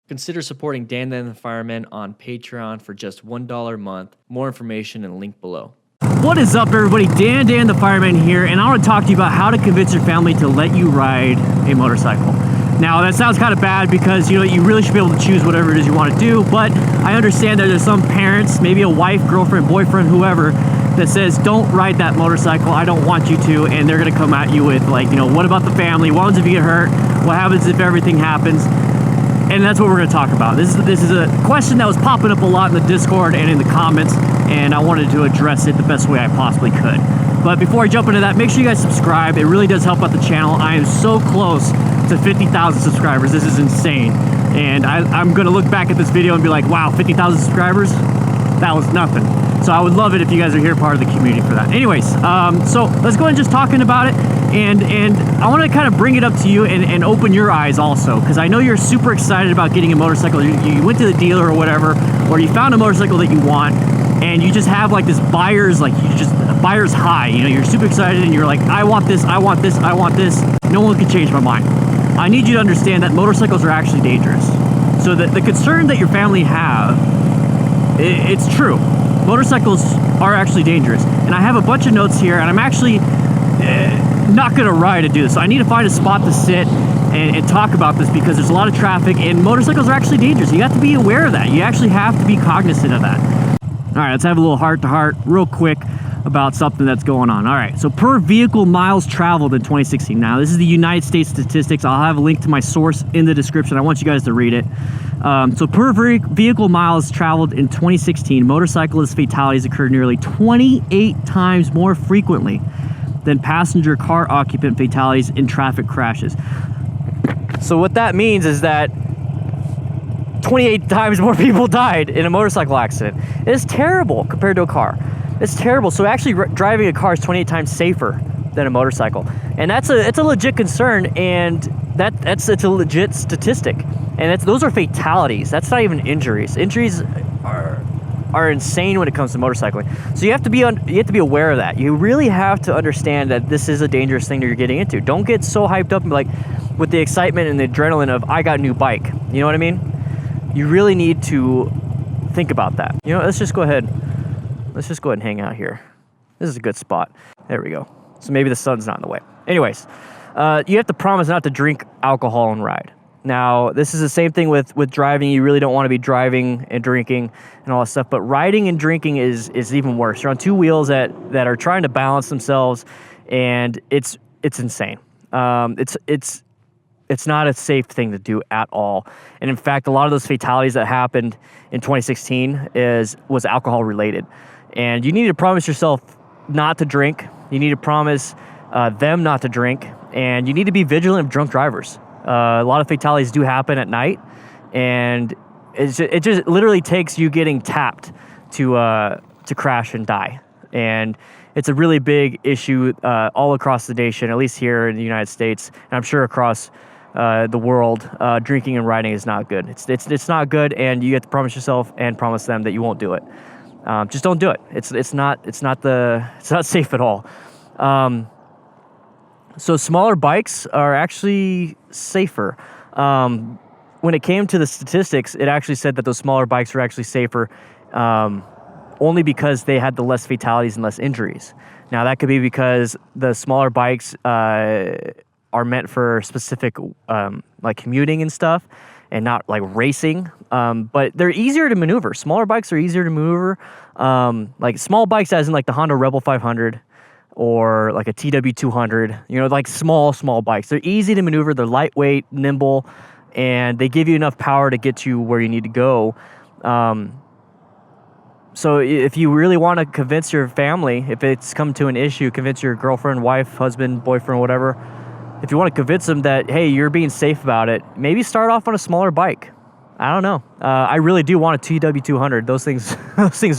Consider supporting DanDanTheFireman on Patreon for just $1 a month. More information and link below. What is up, everybody? DanDanTheFireman here, and I want to talk to you about how to convince your family to let you ride a motorcycle. Now, that sounds kind of bad because, you really should be able to choose whatever it is you want to do, but I understand that there's some parents, maybe a wife, girlfriend, boyfriend, whoever, that says, don't ride that motorcycle, I don't want you to, and they're going to come at you with, like, what about the family? What happens if you get hurt? What happens if everything happens? And that's what we're going to talk about. This is a question that was popping up a lot in the Discord and in the comments, and I wanted to address it the best way I possibly could. But before I jump into that, make sure you guys subscribe. It really does help out the channel. I am so close to 50,000 subscribers. This is insane. And I'm going to look back at this video and be like, wow, 50,000 subscribers? That was nothing. So I would love it if you guys are here part of the community for that. Anyways, so let's go ahead and just talking about it. And I want to kind of bring it up to you and open your eyes also, because I know you're super excited about getting a motorcycle. You went to the dealer or whatever, or you found a motorcycle that you want, and you just have like this buyer's high. You're super excited and you're like, I want this, I want this, I want this. No one can change my mind. I need you to understand that motorcycles are actually dangerous. So the concern that your family have, it's true. Motorcycles are actually dangerous. And I have a bunch of notes here, and I'm actually not gonna ride to do this. So I need to find a spot to sit and talk about this, because there's a lot of traffic and motorcycles are actually dangerous. You have to be aware of that. You actually have to be cognizant of that. All right, let's have a little heart-to-heart real quick about something that's going on. All right, so per vehicle miles traveled in 2016. Now, this is the United States statistics. I'll have a link to my source in the description. I want you guys to read it. So per vehicle miles traveled in 2016, motorcyclist fatalities occurred nearly 28 times more frequently than passenger car occupant fatalities in traffic crashes. So what that means is that 28 times more people died in a motorcycle accident. It's terrible compared to a car. It's terrible. So actually driving a car is 28 times safer than a motorcycle. And it's a legit concern, and it's a legit statistic. And those are fatalities. That's not even injuries. Injuries are insane when it comes to motorcycling. So you have to be aware of that. You really have to understand that this is a dangerous thing that you're getting into. Don't get so hyped up and be like, with the excitement and the adrenaline of, I got a new bike. You know what I mean? You really need to think about that. Let's just go ahead and hang out here. This is a good spot. There we go. So maybe the sun's not in the way. Anyways, you have to promise not to drink alcohol and ride. Now, this is the same thing with driving. You really don't want to be driving and drinking and all that stuff, but riding and drinking is even worse. You're on two wheels that are trying to balance themselves, and it's insane. It's not a safe thing to do at all. And in fact, a lot of those fatalities that happened in 2016 was alcohol related. And you need to promise yourself not to drink. You need to promise them not to drink, and you need to be vigilant of drunk drivers. A lot of fatalities do happen at night, and it just literally takes you getting tapped to crash and die. And it's a really big issue all across the nation, at least here in the United States, and I'm sure across the world. Drinking and riding is not good. It's not good, and you have to promise yourself and promise them that you won't do it. Just don't do it. It's not safe at all. So smaller bikes are actually safer. When it came to the statistics, it actually said that those smaller bikes were actually safer only because they had the less fatalities and less injuries. Now, that could be because the smaller bikes are meant for specific like commuting and stuff, and not like racing. But they're easier to maneuver. Smaller bikes are easier to maneuver. Like small bikes as in like the Honda Rebel 500 or like a TW200, like small bikes. They're easy to maneuver. They're lightweight, nimble, and they give you enough power to get you where you need to go. So if you really want to convince your family, if it's come to an issue, convince your girlfriend, wife, husband, boyfriend, whatever, if you want to convince them that, hey, you're being safe about it, maybe start off on a smaller bike. I don't know. I really do want a TW200. Those things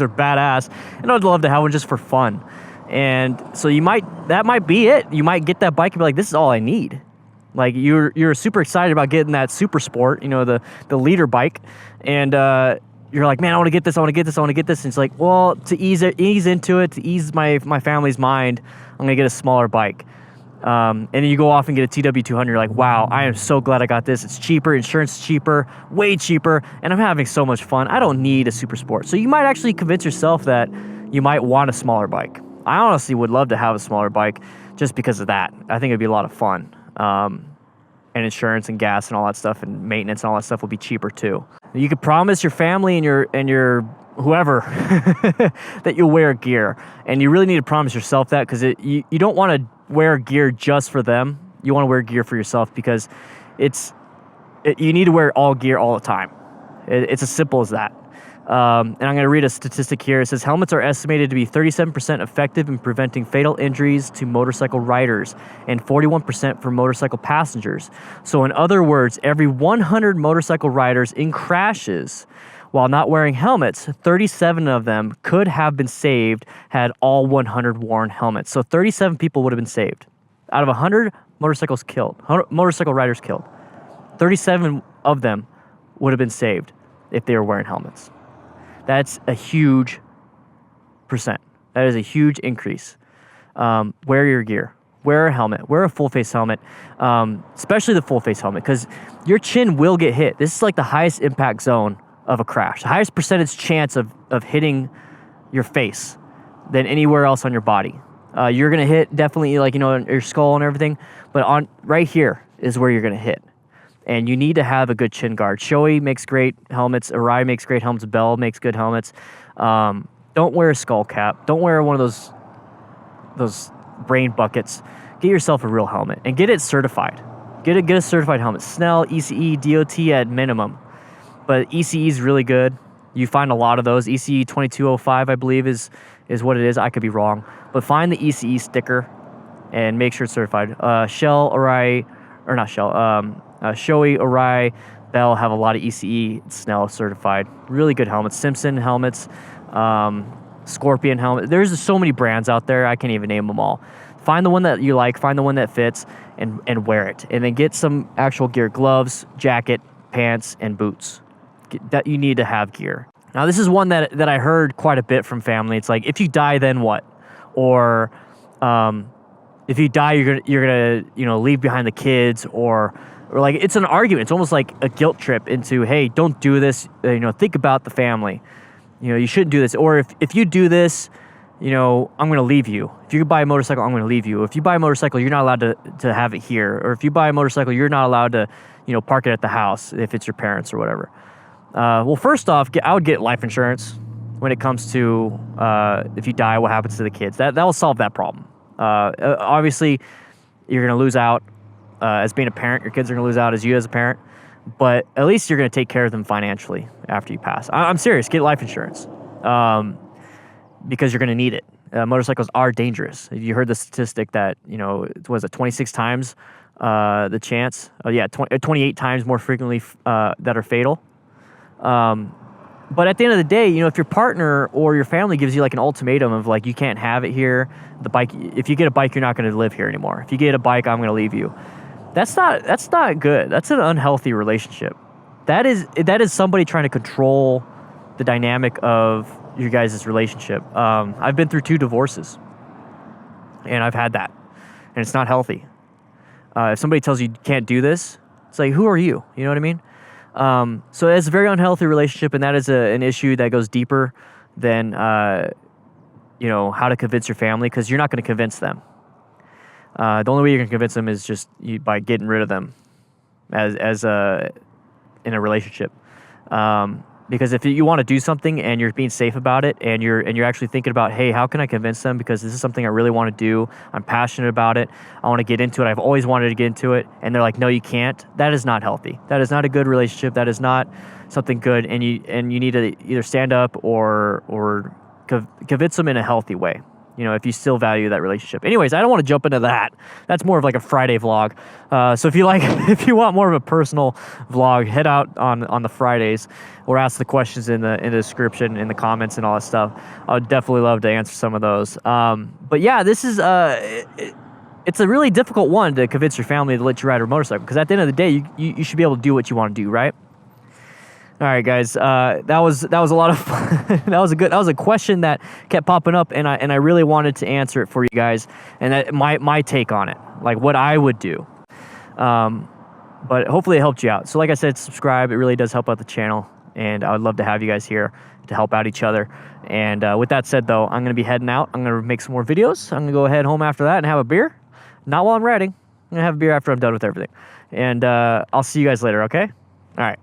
are badass, and I'd love to have one just for fun. And so that might be it. You might get that bike and be like, this is all I need. Like you're super excited about getting that super sport, the leader bike, and you're like, man, I want to get this. And it's like, well, to ease into it, to ease my family's mind, I'm gonna get a smaller bike. And then you go off and get a TW200. You're like, wow, I am so glad I got this. It's cheaper, insurance is cheaper, way cheaper, and I'm having so much fun. I don't need a super sport. So you might actually convince yourself that you might want a smaller bike. I honestly would love to have a smaller bike just because of that. I think it'd be a lot of fun. And insurance and gas and all that stuff and maintenance and all that stuff will be cheaper too. You could promise your family and your whoever that you'll wear gear, and you really need to promise yourself that, because you don't want to wear gear just for them. You want to wear gear for yourself, because you need to wear all gear all the time. It's as simple as that. And I'm going to read a statistic here. It says helmets are estimated to be 37% effective in preventing fatal injuries to motorcycle riders and 41% for motorcycle passengers. So in other words, every 100 motorcycle riders in crashes while not wearing helmets, 37 of them could have been saved had all 100 worn helmets. So 37 people would have been saved. Out of 100 motorcycle riders killed, 37 of them would have been saved if they were wearing helmets. That's a huge percent. That is a huge increase. Wear your gear. Wear a helmet. Wear a full-face helmet, especially the full-face helmet, because your chin will get hit. This is like the highest impact zone of a crash. The highest percentage chance of hitting your face than anywhere else on your body. You're going to hit definitely your skull and everything, but right here is where you're going to hit. And you need to have a good chin guard. Shoei makes great helmets. Arai makes great helmets. Bell makes good helmets. Don't wear a skull cap. Don't wear one of those brain buckets. Get yourself a real helmet and get it certified. Get a certified helmet. Snell, ECE, DOT at minimum. But ECE is really good. You find a lot of those. ECE 2205, I believe, is what it is. I could be wrong. But find the ECE sticker and make sure it's certified. Shell, Arai, or not Shell, Shoei, Arai, Bell have a lot of ECE Snell certified. Really good helmets. Simpson helmets, Scorpion helmet. There's so many brands out there. I can't even name them all. Find the one that you like. Find the one that fits and wear it. And then get some actual gear. Gloves, jacket, pants, and boots. That you need to have gear. Now, this is one that I heard quite a bit from family. It's like, if you die, then what? Or if you die, you're gonna leave behind the kids, or like, it's an argument. It's almost like a guilt trip into, hey, don't do this. Think about the family. You shouldn't do this. Or if you do this, I'm going to leave you. If you buy a motorcycle, I'm going to leave you. If you buy a motorcycle, you're not allowed to have it here. Or if you buy a motorcycle, you're not allowed to, park it at the house if it's your parents or whatever. Well, first off, I would get life insurance when it comes to if you die, what happens to the kids. That will solve that problem. Obviously, you're going to lose out as being a parent. Your kids are going to lose out as you as a parent. But at least you're going to take care of them financially after you pass. I'm serious. Get life insurance because you're going to need it. Motorcycles are dangerous. You heard the statistic that, was it 26 times the chance? 28 times more frequently that are fatal. But at the end of the day, if your partner or your family gives you like an ultimatum of like, you can't have it here, the bike, if you get a bike, you're not going to live here anymore. If you get a bike, I'm going to leave you. That's not good. That's an unhealthy relationship. That is somebody trying to control the dynamic of your guys' relationship. I've been through 2 divorces, and I've had that, and it's not healthy. If somebody tells you can't do this, it's like, who are you? You know what I mean? So it's a very unhealthy relationship, and that is an issue that goes deeper than how to convince your family, because you're not going to convince them. The only way you're going to convince them is just by getting rid of them as in a relationship. Because if you want to do something and you're being safe about it, and you're actually thinking about, hey, how can I convince them, because this is something I really want to do. I'm passionate about it. I want to get into it. I've always wanted to get into it. And they're like, no, you can't. That is not healthy. That is not a good relationship. That is not something good. And you need to either stand up or convince them in a healthy way. If you still value that relationship. Anyways, I don't want to jump into that. That's more of like a Friday vlog. So if you want more of a personal vlog, head out on the Fridays or ask the questions in the description, in the comments and all that stuff. I would definitely love to answer some of those. But yeah, this is it's a really difficult one to convince your family to let you ride a motorcycle, because at the end of the day, you should be able to do what you want to do, right? All right, guys. That was a lot of fun. that was a question that kept popping up, and I really wanted to answer it for you guys, and that my take on it, like what I would do. But hopefully it helped you out. So like I said, subscribe. It really does help out the channel, and I would love to have you guys here to help out each other. And with that said, though, I'm gonna be heading out. I'm gonna make some more videos. I'm gonna go head home after that and have a beer. Not while I'm riding. I'm gonna have a beer after I'm done with everything. And I'll see you guys later. Okay? All right.